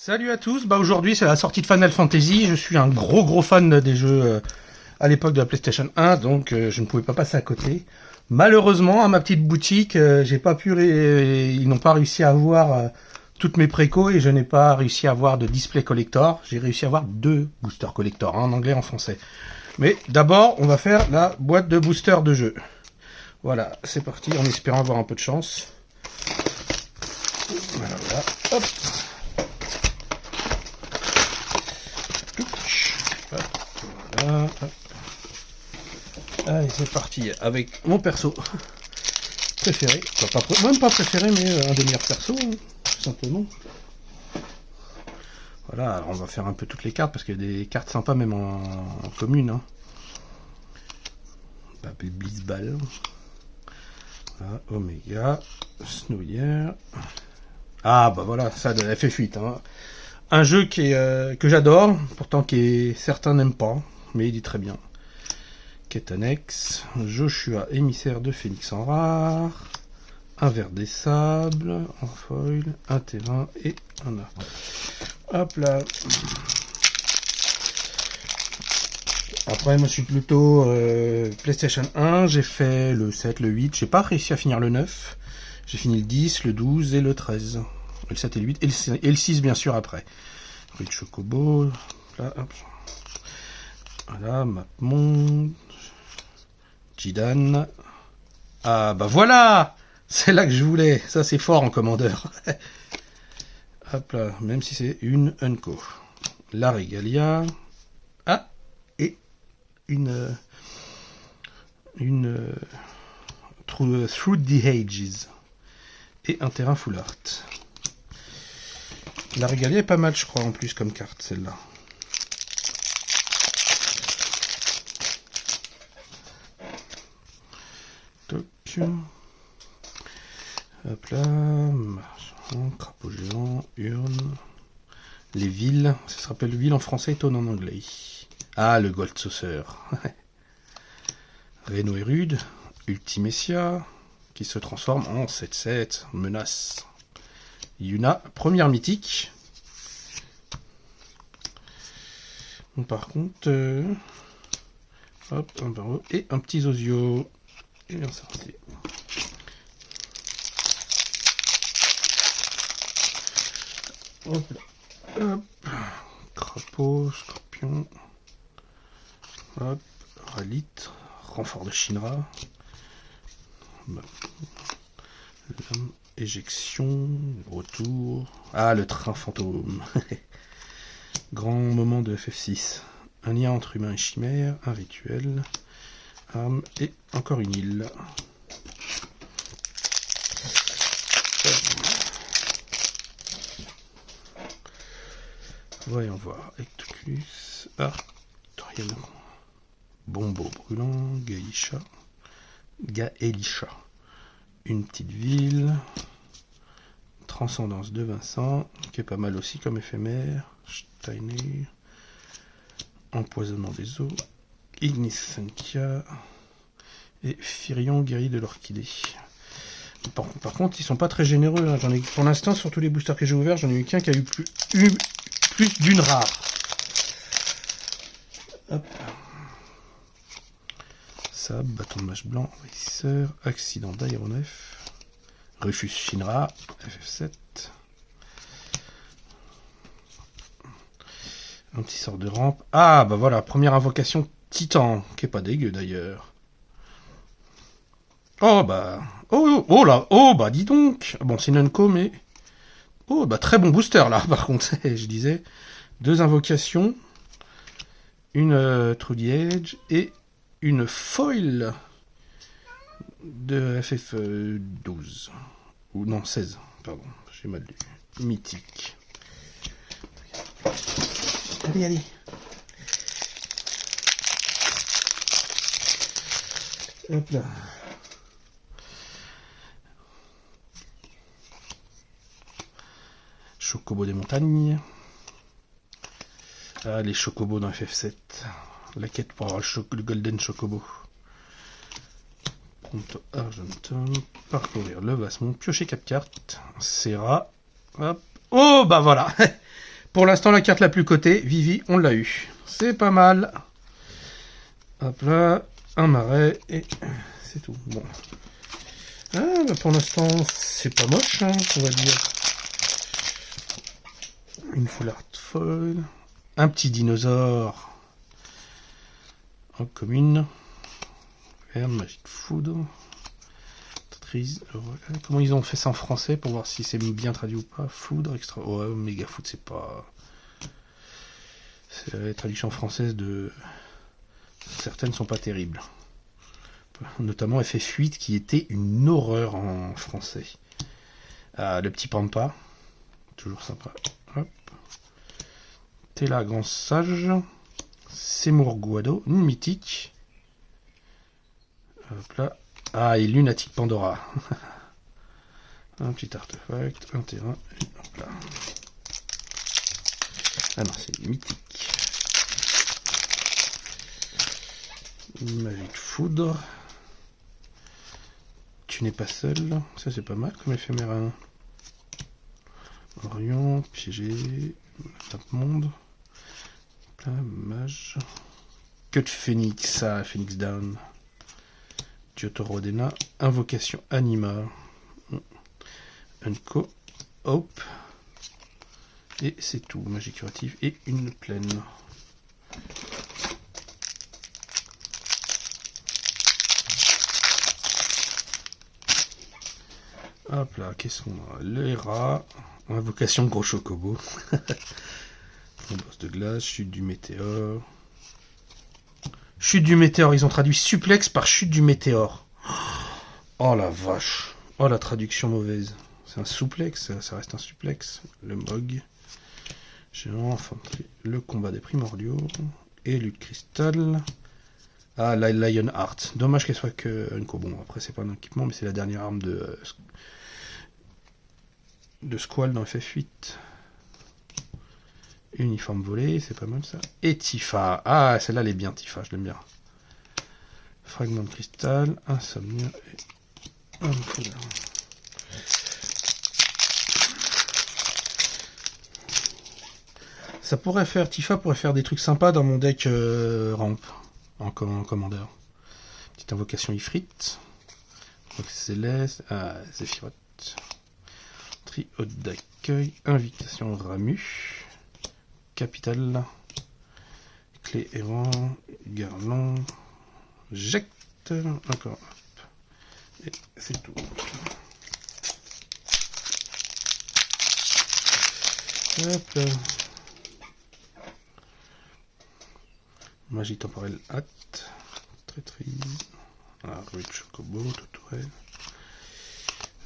Salut à tous, aujourd'hui c'est la sortie de Final Fantasy, je suis un gros fan des jeux à l'époque de la PlayStation 1, donc je ne pouvais pas passer à côté. Malheureusement, à ma petite boutique, j'ai pas pu ils n'ont pas réussi à avoir toutes mes précos et je n'ai pas réussi à avoir de display collector. J'ai réussi à avoir 2 boosters collector, en anglais et en français. Mais d'abord, on va faire la boîte de boosters de jeu. Voilà, c'est parti, en espérant avoir un peu de chance. Voilà, hop. Voilà. Allez, c'est parti avec mon perso préféré. Enfin, même pas préféré, mais un des meilleurs persos, hein, tout simplement. Voilà, alors on va faire un peu toutes les cartes parce qu'il y a des cartes sympas même en commune. Hein. Blitzball. Voilà, Omega, Snowier. Ah bah voilà, ça de FF8. Hein. Un jeu que j'adore, pourtant certains n'aiment pas, mais il est très bien. Ketanex, Joshua, émissaire de Phénix en rare, un verre des sables, en foil, un terrain et un A. Hop là. Après, moi je suis plutôt PlayStation 1, j'ai fait le 7, le 8, j'ai pas réussi à finir le 9. J'ai fini le 10, le 12 et le 13. Le 7 et le 8, et le 6 bien sûr après. Le Chocobo, là, hop. Voilà, Mapmonde. Jidan. Ah bah voilà. C'est là que je voulais. Ça c'est fort en commandeur. Hop là, même si c'est une Unco. La Regalia. Ah, et Through the Ages. Et un terrain full art. La Regalia est pas mal je crois en plus comme carte celle-là. Hop là, marchand, crapaud géant, urne, les villes, ça se rappelle ville en français et tonne en anglais. Ah, le Gold Saucer. Reno et Rude, Ultimessia, qui se transforme en 7-7, menace. Yuna, première mythique. Bon, par contre, hop, un barreau et un petit Zozio. Et bien sorti. Hop là. Hop. Crapaud, scorpion. Hop. Ralite. Renfort de Shinra. Éjection. Retour. Ah, le train fantôme. Grand moment de FF6. Un lien entre humain et chimère. Un rituel. Arme et encore une île. Voyons voir. Ectocus, Artoriel, Bombo brûlant, Gaelisha. Une petite ville. Transcendance de Vincent, qui est pas mal aussi comme éphémère. Steiner. Empoisonnement des eaux. Ignis Sentia. Et Firion guéri de l'orchidée. Par contre, ils sont pas très généreux. Hein. J'en ai, pour l'instant, sur tous les boosters que j'ai ouverts, j'en ai eu qu'un qui a eu plus d'une rare. Hop. Ça, bâton de mâche blanc, envahisseur, accident d'aéronef, Rufus Shinra, FF7. Un petit sort de rampe. Ah, bah voilà, première invocation Titan, qui est pas dégueu d'ailleurs. Oh bah, oh là, oh bah dis donc. Bon, c'est une Unco, mais oh bah très bon booster là. Par contre, je disais 2 invocations, une Through the Edge et une foil de FF12 ou non 16, pardon, j'ai mal lu. Mythique. Allez. Hop là. Chocobo des montagnes. Ah, les chocobos dans FF7. La quête pour avoir le Golden Chocobo. Pronto Argentum. Parcourir le Vasmont. Piocher 4 cartes. Serra. Hop. Oh, bah voilà. Pour l'instant, la carte la plus cotée, Vivi, on l'a eu. C'est pas mal. Hop là, un marais et c'est tout. Bon. Ah, bah pour l'instant, c'est pas moche, hein, on va dire. Une full art foil. Un petit dinosaure. En commune. Verne, Magic Foudre. Comment ils ont fait ça en français pour voir si c'est bien traduit ou pas. Foudre, extra. Ouais, méga foudre, c'est pas. Les traductions françaises de. Certaines sont pas terribles. Notamment Effet Fuite qui était une horreur en français. Ah, le petit Pampa. Toujours sympa. Hop. Tela Grand Sage. Seymour Guado. Une mythique. Hop là. Ah, et Lunatic Pandora. Un petit artefact. Un terrain. Et hop là. Ah non, c'est mythique. Magic Foudre. Tu n'es pas seul. Ça, c'est pas mal comme éphémère. Orion, piégé. Tape monde. Là, mage. Que de Phoenix. Ah, Phoenix Down. Diotorodena. Invocation Anima. Unco. Hope. Et c'est tout. Magie curative et une plaine. Hop là, qu'est-ce qu'on a? Le rats. Invocation Gros Chocobo. Boss de glace. Chute du météore. Chute du météore. Ils ont traduit suplex par chute du météore. Oh la vache. Oh la traduction mauvaise. C'est un souplex. Ça reste un suplex. Le Mog. Géant, infanterie. Le combat des primordiaux. Et lutte cristal. Ah, la Lion Heart. Dommage qu'elle soit que une co. Bon, après, c'est pas un équipement, mais c'est la dernière arme de Squall dans FF8. Uniforme volé, c'est pas mal ça. Et Tifa. Ah, celle-là, elle est bien, Tifa, je l'aime bien. Fragment de cristal, insomnia et un foudre. Ça pourrait faire, Tifa pourrait faire des trucs sympas dans mon deck ramp en commandeur. Petite invocation Ifrit. Céleste. Ah, Zephyroth. Triote d'accueil. Invitation Ramu. Capital. Clé errant. Garland. Jecte. Encore. Hop. Et c'est tout. Hop là. Magie temporelle hâte. Traîtrise. Ah, Rue de Chocobo, Totourelle.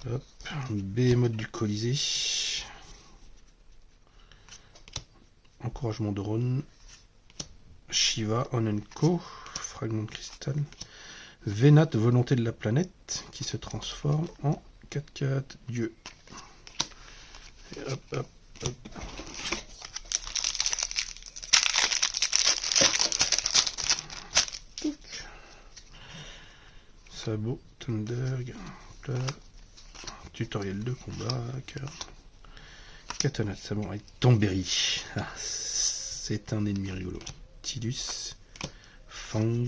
Hop. Behemoth du Colisée. Encouragement de Rhône. Shiva, Onenko. Fragment de cristal. Vénat, volonté de la planète, qui se transforme en 4-4 dieu. Et hop, hop, hop. Sabot, Thunder, tutoriel de combat, Katana de Samouraï, Tombéry. Ah, c'est un ennemi rigolo. Tidus, Fang.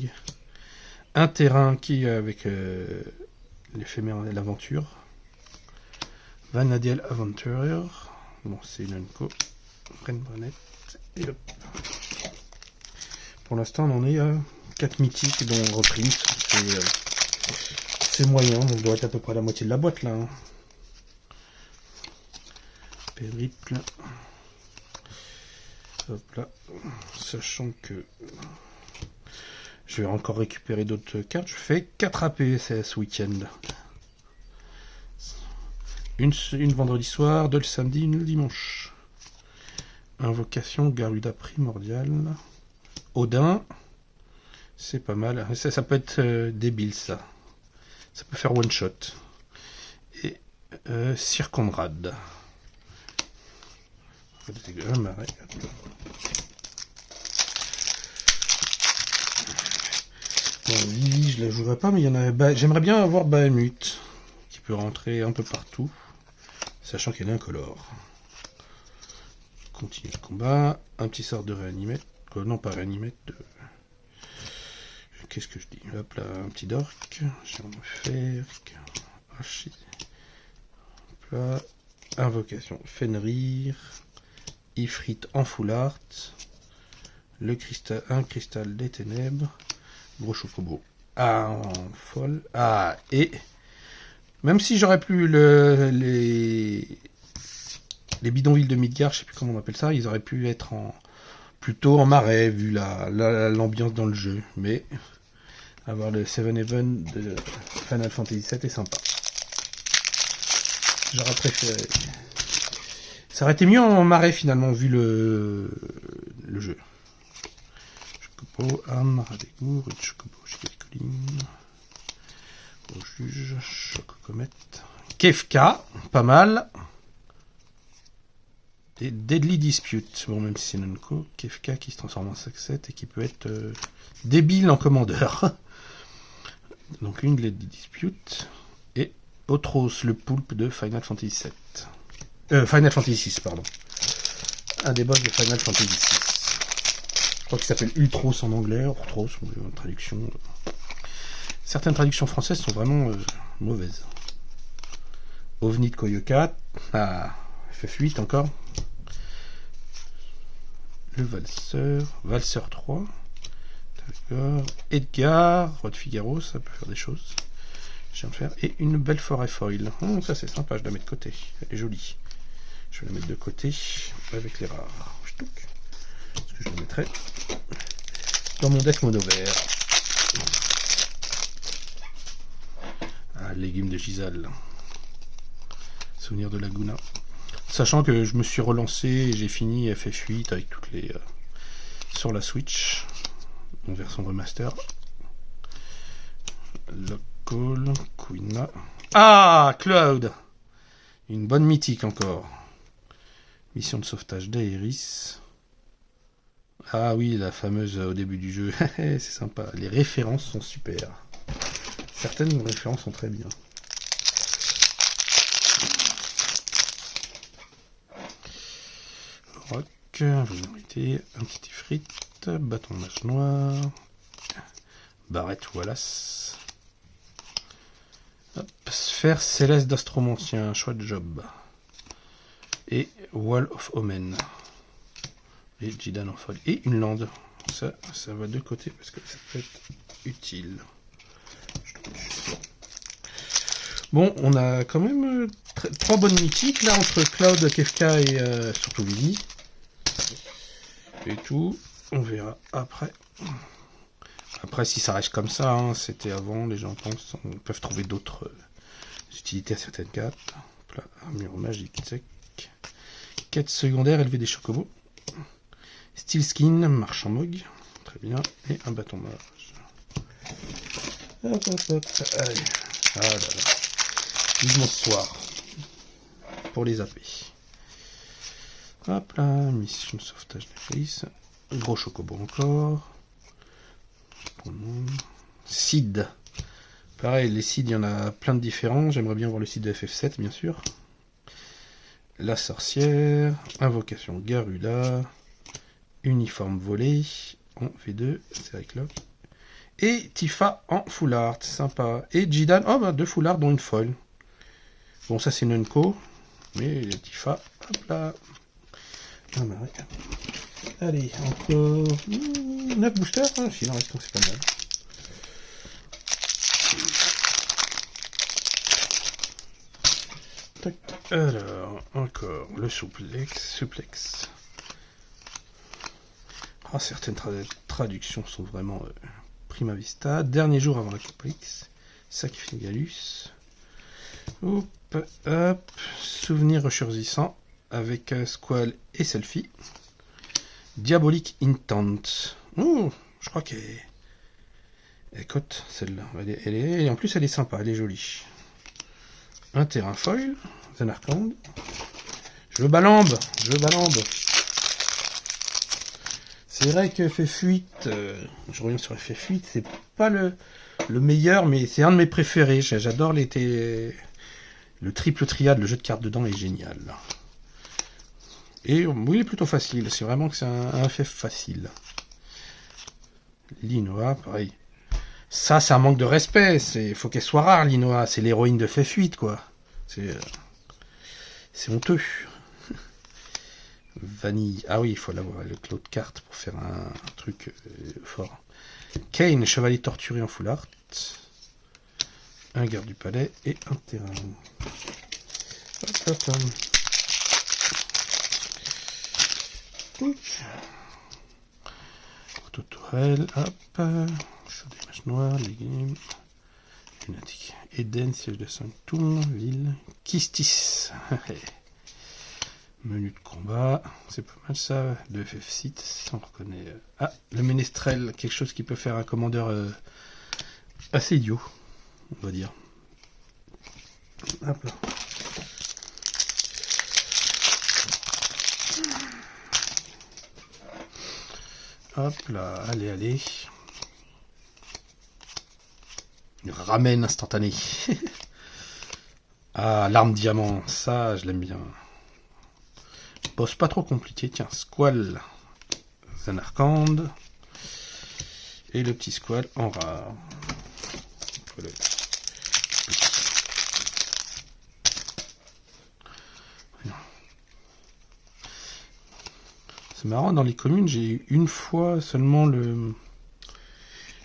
Un terrain qui avec l'éphémère de l'aventure. Vanadiel Aventurer. Bon, c'est une Unco. Renbranette. Et hop. Pour l'instant, on en est à 4 mythiques, dont reprise. C'est moyen, on doit être à peu près à la moitié de la boîte là. Hein. Périple. Hop là. Sachant que je vais encore récupérer d'autres cartes. Je fais 4 APSS week-end. Une vendredi soir, 2 le samedi, une le dimanche. Invocation Garuda primordial. Odin. C'est pas mal. Ça peut être débile ça. Ça peut faire one shot. Et Circonrad. Un marais. Bon, Vivi, je la jouerai pas, mais il y en a. J'aimerais bien avoir Bahamut qui peut rentrer un peu partout, sachant qu'elle est incolore. continue le combat. Un petit sort de réanimate. Non, pas réanimate. Qu'est-ce que je dis? Hop là, un petit dork. J'en ai fait. Hop là. Invocation Fenrir. Ifrit en full art. Un cristal des ténèbres. Gros chocobo. En folle. Et même si j'aurais pu les bidonvilles de Midgard, je sais plus comment on appelle ça, ils auraient pu être plutôt en marais vu l'ambiance dans le jeu. Mais avoir le Seven Heaven de Final Fantasy VII est sympa. J'aurais préféré. Ça aurait été mieux en marais finalement vu le jeu. Chocobo, âme, radégour, chocobo, chez les collines. Au juge, Chococomet. Kefka, pas mal. Et Deadly Dispute, bon même si c'est Nonko, Kefka qui se transforme en Saxet et qui peut être débile en commandeur. Donc une Deadly Dispute. Et Otros, le poulpe de Final Fantasy VII. Final Fantasy VI, pardon. Un des boss de Final Fantasy VI. Je crois qu'il s'appelle Ultros en anglais, Ultros, une traduction. Certaines traductions françaises sont vraiment mauvaises. OVNI de Koyoka. FF8 encore. Le Valseur 3. D'accord. Edgar, Roi de Figaro, ça peut faire des choses. Je viens de faire. Et une belle forêt foil. Ça c'est sympa, je la mets de côté. Elle est jolie. Je vais la mettre de côté avec les rares. Parce que je la mettrai dans mon deck mono vert. Légumes de Gisal. Souvenir de Laguna. Sachant que je me suis relancé et j'ai fini FF8 avec toutes les sur la Switch en version remaster. Local, Quina. Cloud. Une bonne mythique encore. Mission de sauvetage d'Aeris. Oui, la fameuse au début du jeu. C'est sympa. Les références sont super. Certaines références sont très bien. Rock, vulnérabilité, un petit ifrit, bâton de mage noir, barrette Wallace, sphère céleste d'astromancien, chouette job, et Wall of Omen, et Jidan en folie, et une lande. Ça va de côté parce que ça peut être utile. Bon, on a quand même 3 bonnes mythiques là entre Cloud, Kefka et surtout Lily. Et tout, on verra après. Après, si ça reste comme ça, c'était avant, les gens pensent, peuvent trouver d'autres utilités à certaines cartes. Là, armure magique sec. Quête secondaire, élever des chocobos. Steel Skin, marchand Mog. Très bien. Et un bâton mage. Hop. Allez. Là. Vivement ce soir. Pour les AP. Hop là. Mission de sauvetage d'Aeris. Gros chocobo encore. Seed. Pareil, les seeds, il y en a plein de différents. J'aimerais bien voir le seed de FF7, bien sûr. La sorcière. Invocation Garuda. Uniforme volé. En V2. C'est avec Locke. Et Tifa en full art. Sympa. Et Jidan. 2 full art dont une foil. Bon, ça c'est Nunko. Mais Tifa. Hop là. Allez, encore 9 boosters. S'il en reste, c'est pas mal. Alors, encore le suplex. Certaines traductions sont vraiment prima vista. Dernier jour avant la complexe. Sacrifigalus. Hop. Souvenir ressurgissant avec Squall et Selfie. Diabolique Intent. Je crois qu'elle est cote celle-là. Et en plus elle est sympa, elle est jolie. Un terrain foil. Zanarkand. Je balambe. C'est vrai que FF8, je reviens sur FF8, c'est pas le meilleur, mais c'est un de mes préférés. J'adore le triple triade, le jeu de cartes dedans est génial. Et oui, il est plutôt facile. C'est vraiment que c'est un FF facile. Linoa, pareil. Ça, c'est un manque de respect. Faut qu'elle soit rare, Linoa. C'est l'héroïne de FF8, quoi. C'est honteux. Vanille. Ah oui, il faut l'avoir, le clos de carte pour faire un truc fort. Kane, chevalier torturé en full art. Un garde du palais et un terrain. Hop, hop, hop. Tourelle, hop. Chaud des images noires, légumes. Lunatique. Eden, siège de 5 tours, ville. Kistis. Menu de combat, c'est pas mal ça. De FF6, on reconnaît. Ah, le ménestrel, quelque chose qui peut faire un commandeur assez idiot, on va dire. Hop là. Hop là, allez, allez. Ramène instantané. Ah, l'arme diamant, ça, je l'aime bien. Boss pas trop compliqué, tiens, Squall, Zanarkand. Et le petit Squall en rare. C'est marrant, dans les communes, j'ai eu une fois seulement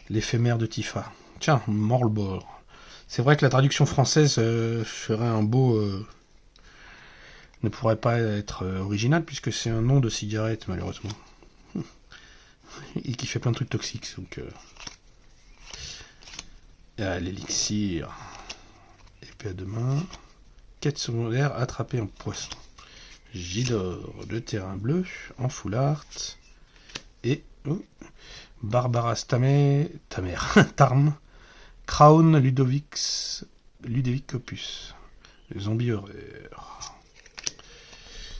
l'éphémère de Tifa. Tiens, Morlbor. C'est vrai que la traduction française ferait un beau... ne pourrait pas être originale, puisque c'est un nom de cigarette, malheureusement. Et qui fait plein de trucs toxiques, donc... l'élixir. Épée à deux mains. Quête secondaire, attraper un poisson. Gidor, de terrain bleu, en full art. Et... Barbara Tarm. Crown Ludovic Opus. Le zombie horreur.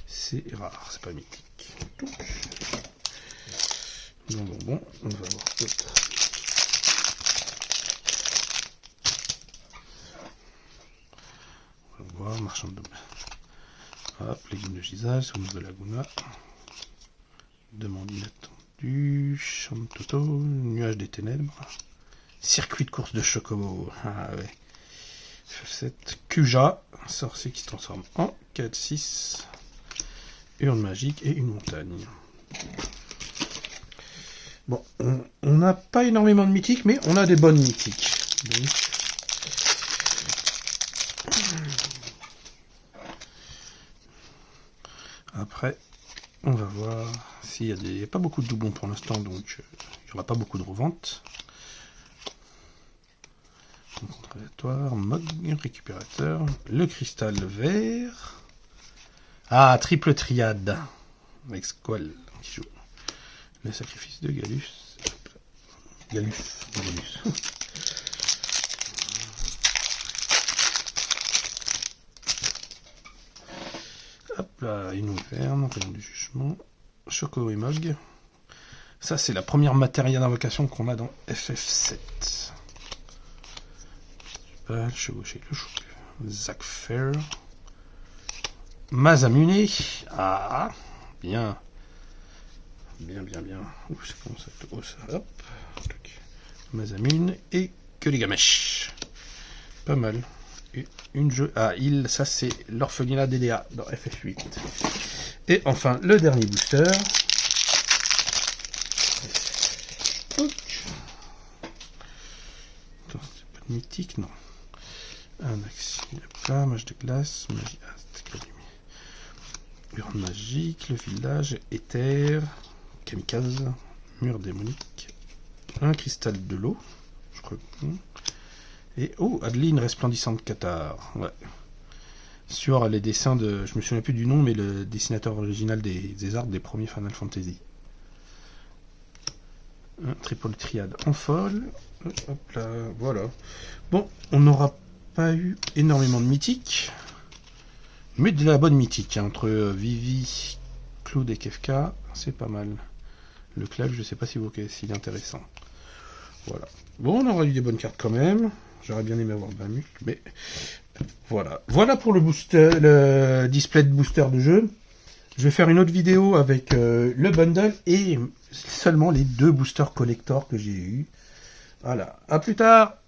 C'est rare, c'est pas mythique. Bon, on va voir d'autres. On va voir, marchand de double. Hop, légumes de gisage, sauce de laguna. Demande inattendue, champ de toto, nuage des ténèbres. Circuit de course de chocobo. Ah ouais. F7. Kuja, sorcier qui se transforme en 4-6. Urne magique et une montagne. Bon, on n'a pas énormément de mythiques, mais on a des bonnes mythiques. Donc... Après, on va voir s'il y a des... Il n'y a pas beaucoup de doublons pour l'instant, donc il n'y aura pas beaucoup de reventes. Rencontre aléatoire, mog, récupérateur, le cristal vert. Ah, triple triade. Avec Squall qui joue. Le sacrifice de Galus. Galus. Hop là, une ouverne, rayon du jugement. Choco et Mog. Ça, c'est la première matériel d'invocation qu'on a dans FF7. Le chevauché, le chou. Zac Fair. Masamune. Ah, bien. Bien. Ouh, c'est comment ça? Oh, ça. Hop. Masamune et que les gamèches. Pas mal. Et une jeu. Ah, ça c'est l'orphelinat d'Eléa dans FF8. Et enfin, le dernier booster. Attends, c'est pas de mythique, non. Un axi de plat, mage de glace, magie urne magique, le village, éther, kamikaze, mur démonique, un cristal de l'eau, je crois. Et oh, Adeline resplendissante Qatar. Ouais. Sur les dessins de. Je me souviens plus du nom, mais le dessinateur original des arts des premiers Final Fantasy. Un triple triade en folle. Hop là, voilà. Bon, on n'aura pas eu énormément de mythiques. Mais de la bonne mythique. Hein, entre Vivi, Claude et Kefka, c'est pas mal. Le club, je sais pas si vous voyez s'il est intéressant. Voilà. Bon, on aura eu des bonnes cartes quand même. J'aurais bien aimé avoir Bamuc, mais voilà. Voilà pour le booster, le display de booster de jeu. Je vais faire une autre vidéo avec le bundle et seulement les 2 boosters collector que j'ai eu. Voilà, à plus tard.